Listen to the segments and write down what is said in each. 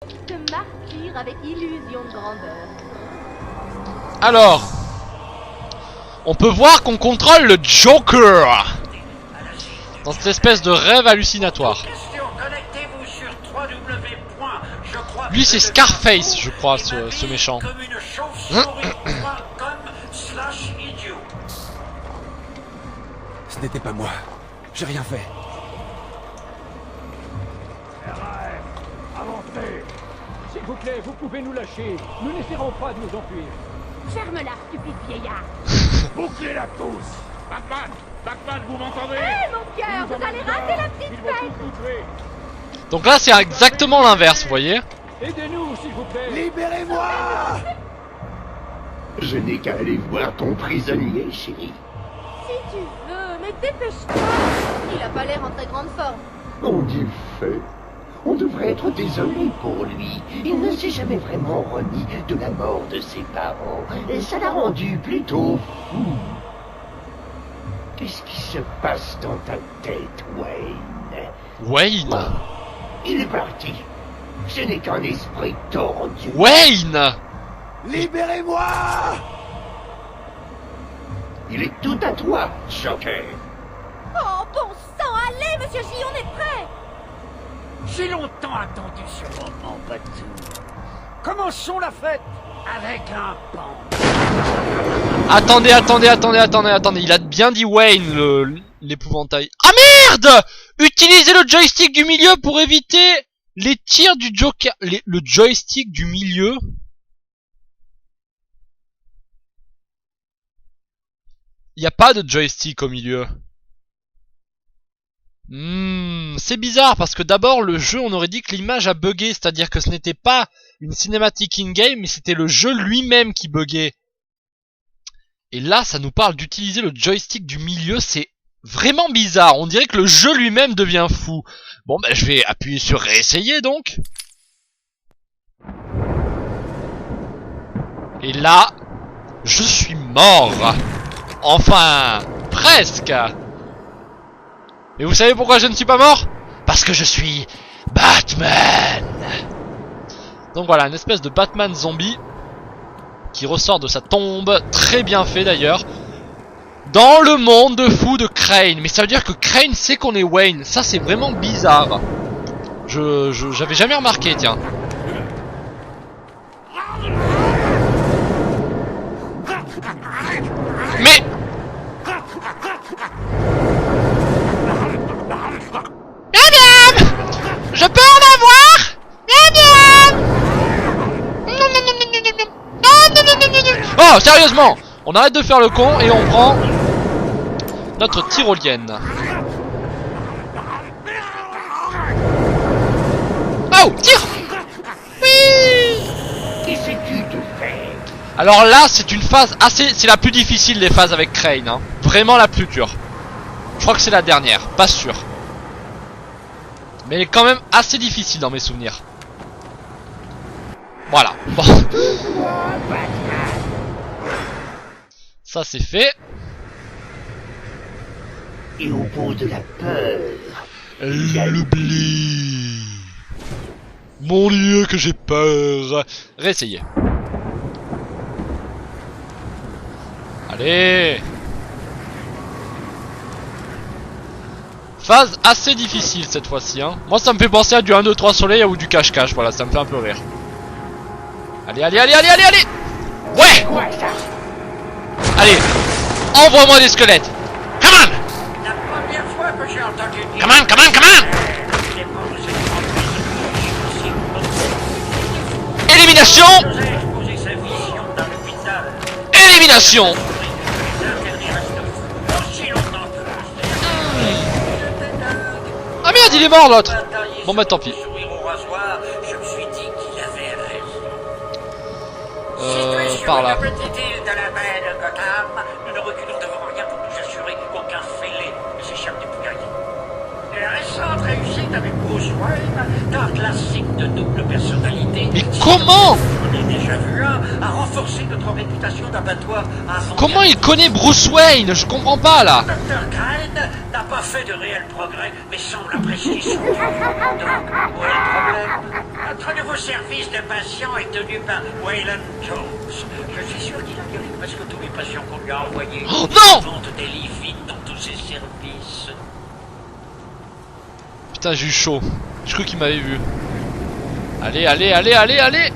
Te martyr avec illusion de grandeur. Alors, on peut voir qu'on contrôle le Joker dans cette espèce de rêve hallucinatoire. Lui c'est Scarface, je crois, ce méchant. Ce n'était pas moi. J'ai rien fait. Avancez! S'il vous plaît, vous pouvez nous lâcher. Nous n'essaierons pas de nous enfuir. Ferme-la, stupide vieillard. Bouclez-la tous! Batman! Batman, vous m'entendez? Hé, mon cœur, vous allez rater la petite Ils vont fête. tous nous tuer. Donc là c'est exactement l'inverse, vous voyez. Aidez-nous, s'il vous plaît. Libérez-moi! Je n'ai qu'à aller voir ton prisonnier, chérie. Si tu veux, mais dépêche-toi. Il a pas l'air en très grande forme. Oh du feu. On devrait être désolé pour lui. Il ne s'est jamais vraiment remis de la mort de ses parents. Et ça l'a rendu plutôt fou. Qu'est-ce qui se passe dans ta tête, Wayne? Wayne. Il est parti. Ce n'est qu'un esprit tordu. Wayne. Libérez-moi! Il est tout à toi, Joker. Oh, bon sang, allez, monsieur J, on est prêt. J'ai longtemps attendu ce moment, Batou. Commençons la fête avec un pan. Attendez, il a bien dit Wayne, l'épouvantail. Ah merde! Utilisez le joystick du milieu pour éviter les tirs du Joker. Le joystick du milieu? Il n'y a pas de joystick au milieu. C'est bizarre parce que d'abord le jeu on aurait dit que l'image a bugué, c'est-à-dire que ce n'était pas une cinématique in-game mais c'était le jeu lui-même qui buguait. Et là ça nous parle d'utiliser le joystick du milieu, c'est vraiment bizarre, on dirait que le jeu lui-même devient fou. Bon ben je vais appuyer sur réessayer donc. Et là, je suis mort. Enfin, presque. Et vous savez pourquoi je ne suis pas mort? Parce que je suis Batman. Donc voilà, une espèce de Batman zombie qui ressort de sa tombe, très bien fait d'ailleurs, dans le monde de fou de Crane. Mais ça veut dire que Crane sait qu'on est Wayne, ça c'est vraiment bizarre. J'avais jamais remarqué, tiens. Mais... Je peux en avoir? Oh, sérieusement! On arrête de faire le con et on prend notre tyrolienne. Oh, tire! Oui! Qu'est-ce que tu fais? Alors là, c'est une phase assez... C'est la plus difficile des phases avec Crane, hein. Vraiment la plus dure. Je crois que c'est la dernière, pas sûr. Mais elle est quand même assez difficile dans mes souvenirs. Voilà. Bon. Ça c'est fait. Et au bout de la peur, L'oubli. Mon Dieu que j'ai peur. Réessayez. Allez. Phase assez difficile cette fois-ci, hein. Moi ça me fait penser à du 1, 2, 3 soleil ou du cache-cache, voilà, ça me fait un peu rire. Allez, allez, allez, allez, allez, allez. Ouais. Allez, envoie-moi des squelettes. Come on. La première fois que j'ai entendu dire... Come on, come on, come on. Élimination. exposer sa vision dans l'hôpital. Élimination. Ah merde, il est mort l'autre. Bon bah tant pis. Par là. Nous ne reculons devant rien pour nous assurer qu'aucun fêlé ne s'échappe des poulaillers. La récente réussite avec Bruce Wayne, d'un classique de double personnalité. Mais comment? On est déjà vu un, a renforcé notre réputation d'abattoir à son. Comment il connaît Bruce Wayne? Je comprends pas là. Dr. Crane n'a pas fait de réel progrès, mais semble apprécier son. Donc, où est le problème? Notre nouveau service de patients est tenu par Wayland Jones. Je suis sûr qu'il a guéri presque tous les patients qu'on lui a envoyés. Oh, non! Il vente des lits vides dans tous ses services. Putain, j'ai eu chaud. Je crois qu'il m'avait vu. Allez, allez, allez, allez, allez.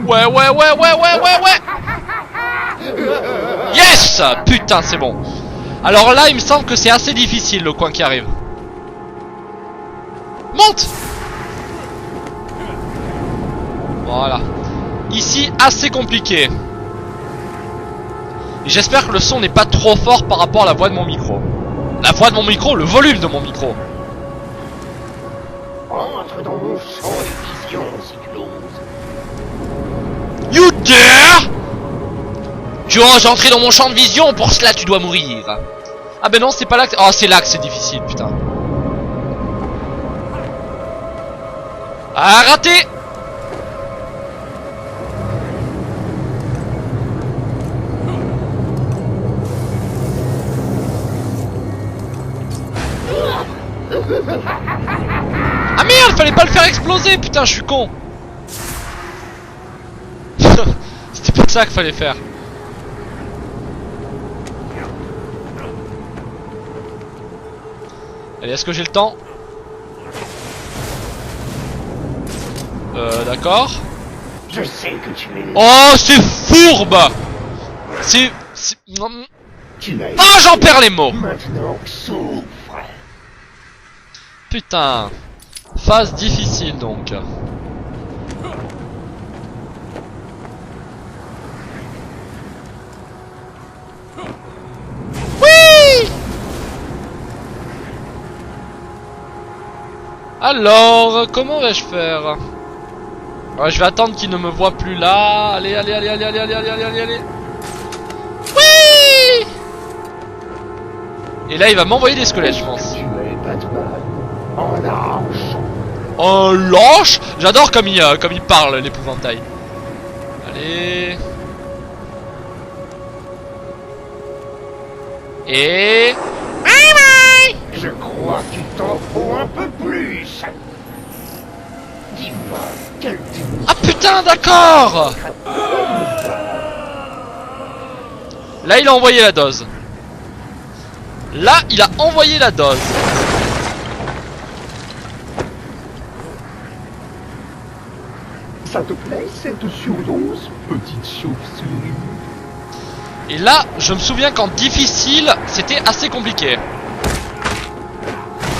Ouais, ouais, ouais, ouais, ouais, ouais, ouais. Yes! Putain, c'est bon. Alors là, il me semble que c'est assez difficile le coin qui arrive. Monte! Voilà. Ici, assez compliqué. Et j'espère que le son n'est pas trop fort par rapport à la voix de mon micro. La voix de mon micro, le volume de mon micro. Entre dans mon champ de vision si tu l'oses. You dare! Tu oses entrer dans mon champ de vision, pour cela tu dois mourir. Ah ben non, c'est pas là que... Oh, c'est là que c'est difficile, putain. Ah, raté! Ah merde, fallait pas le faire exploser, putain, je suis con. C'était pas ça qu'il fallait faire. Allez, est-ce que j'ai le temps? D'accord. Je sais que tu es... Oh, c'est fourbe. C'est... Tu es... Ah, j'en perds les mots. Maintenant, souffre. Putain. Phase difficile donc. Oui. Alors, comment vais-je faire? Ouais, je vais attendre qu'il ne me voit plus là. Allez, allez, allez, allez, allez, allez, allez, allez, allez. Oui. Et là, il va m'envoyer des squelettes, je pense. Tu es Batman. En lâche. Oh, lâche. J'adore comme il parle, l'épouvantail. Allez. Et... Bye bye. Je crois qu'il t'en faut un peu plus. Dis-moi, quel type Ah putain, d'accord. Là, il a envoyé la dose. Là, il a envoyé la dose. ça te plaît cette surdose, petite chauve-souris? Et là, je me souviens qu'en difficile, c'était assez compliqué.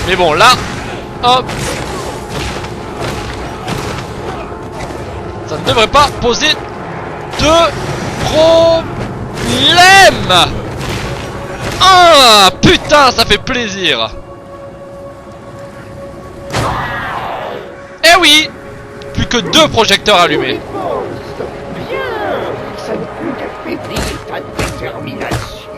Mais bon, là, hop. Ça ne devrait pas poser de problème. Ah, putain, ça fait plaisir. Eh oui, plus que 2 projecteurs allumés. Bien, ça ne peut qu'affaiblir ta détermination.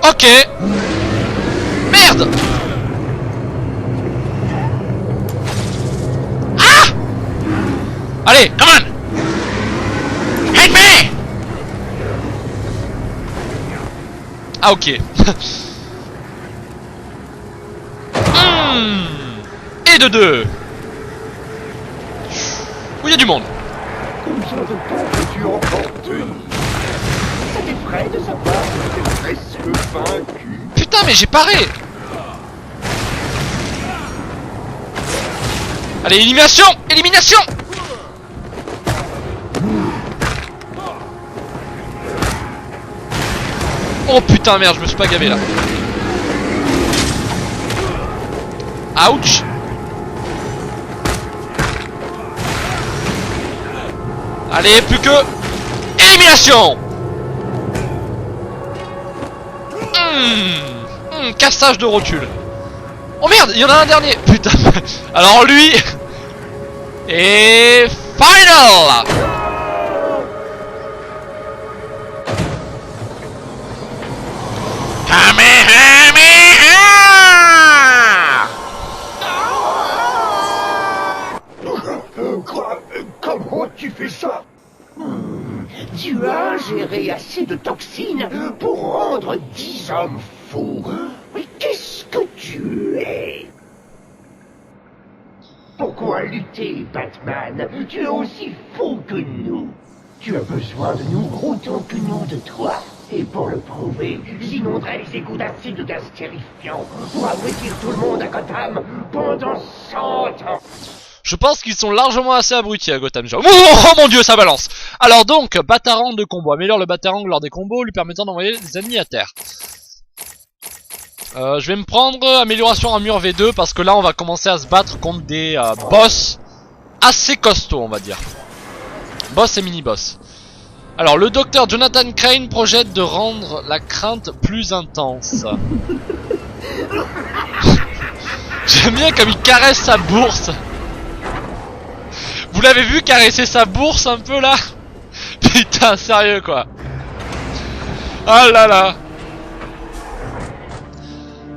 Ok. Merde. Ah. Allez, come on. Hit me. Ah ok. Et de 2. Où il y a du monde. Combien de temps peux-tu encore tenir? Ça t'effraie de savoir que tu es presque vaincu. Putain, mais j'ai paré. Allez, élimination. Élimination. Oh putain, merde, je me suis pas gavé là. Ouch. Allez, plus que élimination. Cassage de rotule. Oh merde, il y en a un dernier. Putain. Alors lui. Et final. Kamehameha. homme fou. Mais qu'est-ce que tu es? Pourquoi lutter, Batman? Tu es aussi fou que nous. Tu as besoin de nous autant que nous de toi. Et pour le prouver, j'inonderai les égouts d'acide de gaz terrifiant pour abrutir tout le monde à Gotham pendant 100 ans. Je pense qu'ils sont largement assez abrutis à Gotham. Oh mon dieu, ça balance. Alors donc, Batarang de combo. Améliore le Batarang lors des combos, lui permettant d'envoyer des ennemis à terre. Je vais me prendre amélioration armure V2 parce que là on va commencer à se battre contre des boss assez costauds, on va dire. Boss et mini-boss. Alors le docteur Jonathan Crane projette de rendre la crainte plus intense. J'aime bien comme il caresse sa bourse. Vous l'avez vu caresser sa bourse un peu là? Putain, sérieux quoi. Ah là là.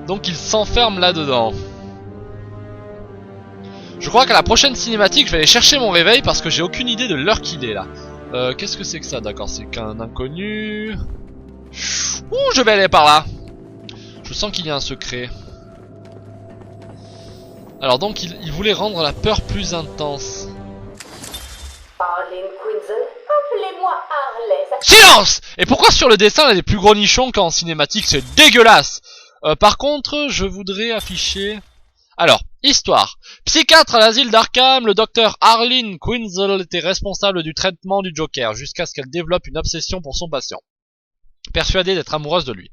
Donc il s'enferme là-dedans. Je crois qu'à la prochaine cinématique, je vais aller chercher mon réveil parce que j'ai aucune idée de l'heure qu'il est là. Qu'est-ce que c'est que ça? D'accord, c'est qu'un inconnu. Ouh, je vais aller par là. Je sens qu'il y a un secret. Alors donc, il voulait rendre la peur plus intense. Arlene Quinzel, appelez-moi Harley. Silence! Et pourquoi sur le dessin, il y a des plus gros nichons qu'en cinématique? C'est dégueulasse! Par contre, je voudrais afficher... Alors, histoire. Psychiatre à l'asile d'Arkham, le docteur Arlene Quinzel était responsable du traitement du Joker jusqu'à ce qu'elle développe une obsession pour son patient, persuadée d'être amoureuse de lui.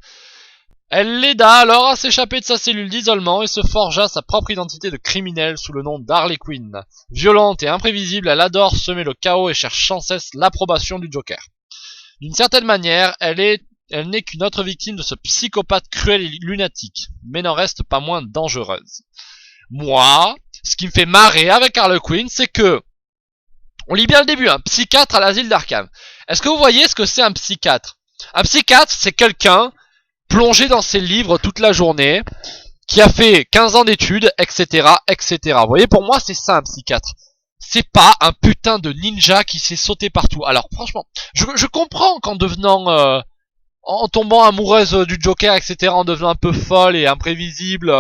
Elle l'aida alors à s'échapper de sa cellule d'isolement et se forgea sa propre identité de criminel sous le nom d'Harley Quinn. Violente et imprévisible, elle adore semer le chaos et cherche sans cesse l'approbation du Joker. D'une certaine manière, elle n'est qu'une autre victime de ce psychopathe cruel et lunatique, mais n'en reste pas moins dangereuse. Moi, ce qui me fait marrer avec Harley Quinn, c'est que... On lit bien le début, un psychiatre à l'asile d'Arkham. Est-ce que vous voyez ce que c'est un psychiatre? Un psychiatre, c'est quelqu'un plongé dans ses livres toute la journée, qui a fait 15 ans d'études, etc., etc. Vous voyez, pour moi, c'est ça un psychiatre. C'est pas un putain de ninja qui s'est sauté partout. Alors, franchement, je comprends qu'en devenant... en tombant amoureuse du Joker, etc., en devenant un peu folle et imprévisible...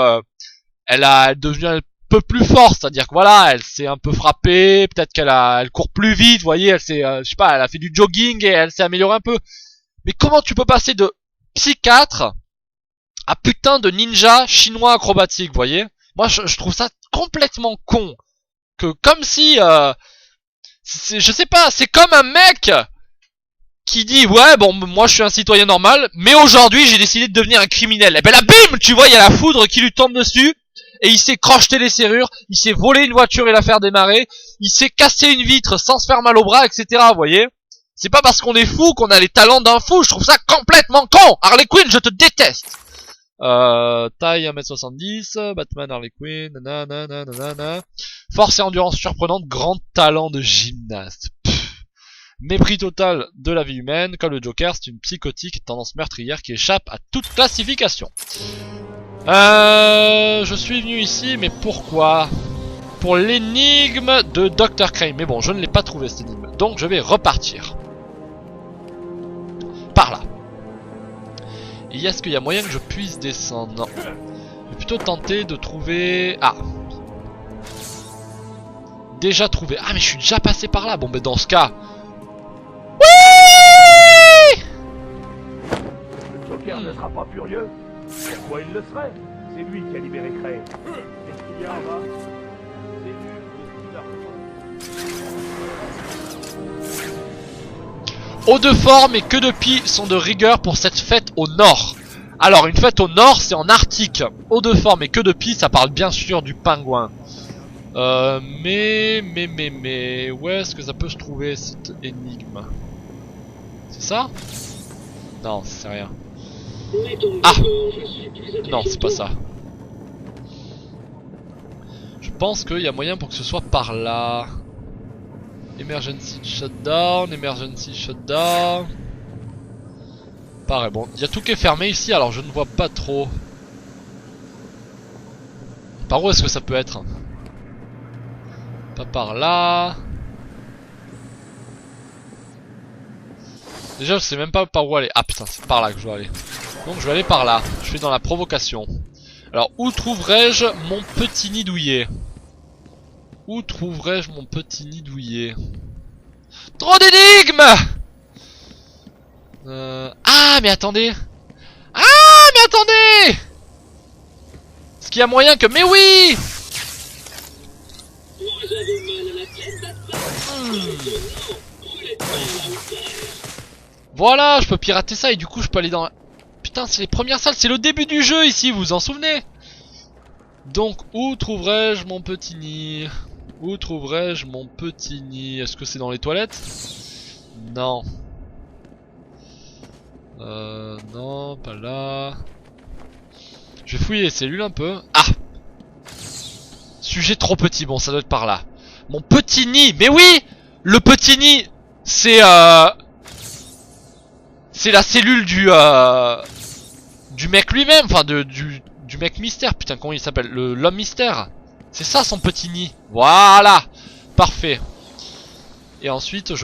elle devient un peu plus forte, c'est-à-dire que voilà, elle s'est un peu frappée, peut-être elle court plus vite, vous voyez, elle s'est, je sais pas, elle a fait du jogging et elle s'est améliorée un peu. Mais comment tu peux passer de psychiatre à putain de ninja chinois acrobatique, vous voyez? Moi, je trouve ça complètement con. Que comme si, je sais pas, c'est comme un mec qui dit ouais bon moi je suis un citoyen normal, mais aujourd'hui j'ai décidé de devenir un criminel. Et ben là bim, tu vois, il y a la foudre qui lui tombe dessus. Et il s'est crocheté les serrures, il s'est volé une voiture et la faire démarrer, il s'est cassé une vitre sans se faire mal au bras, etc. Vous voyez? C'est pas parce qu'on est fou qu'on a les talents d'un fou, je trouve ça complètement con. Harley Quinn, je te déteste. Taille 1m70, Batman, Harley Quinn, nanana. Force et endurance surprenante, grand talent de gymnaste. Mépris total de la vie humaine, comme le Joker, c'est une psychotique tendance meurtrière qui échappe à toute classification. Je suis venu ici, mais pourquoi? Pour l'énigme de Dr. Crane. Mais bon, je ne l'ai pas trouvé cette énigme. Donc je vais repartir. Par là. Et est-ce qu'il y a moyen que je puisse descendre? Non. Je vais plutôt tenter de trouver... Ah. Déjà trouvé. Ah mais je suis déjà passé par là. Bon ben dans ce cas... Oui! Le Joker ne sera pas furieux. Pourquoi il le serait? C'est lui qui a libéré Crane. Qu'est-ce qu'il y a en bas? Eau de forme et queue de pie sont de rigueur pour cette fête au nord. Alors une fête au nord c'est en Arctique. Eau de forme et queue de pie ça parle bien sûr du pingouin. Mais où est-ce que ça peut se trouver cette énigme? C'est ça? Non c'est rien. Ah! Non c'est pas ça. Je pense qu'il y a moyen pour que ce soit par là. Emergency shutdown, emergency shutdown. Pareil, bon, il y a tout qui est fermé ici, alors je ne vois pas trop. Par où est-ce que ça peut être? Pas par là. Déjà, je sais même pas par où aller. Ah putain, c'est par là que je dois aller. Donc je vais aller par là. Je suis dans la provocation. Alors où trouverai-je mon petit nid douillet? Où trouverai-je mon petit nid douillet? Trop d'énigmes! Ah mais attendez! Ah mais attendez! Est-ce qu'il y a moyen que... Mais oui! Voilà, je peux pirater ça et du coup je peux aller dans... Putain, c'est les premières salles, c'est le début du jeu ici, vous vous en souvenez? Donc, où trouverai-je mon petit nid? Où trouverai-je mon petit nid? Est-ce que c'est dans les toilettes? Non. Non, pas là. Je vais fouiller les cellules un peu. Ah! Sujet trop petit, bon, ça doit être par là. Mon petit nid, mais oui! Le petit nid, c'est la cellule du mec lui-même, enfin du mec mystère, putain comment il s'appelle, l'homme mystère. C'est ça son petit nid. Voilà, parfait. Et ensuite je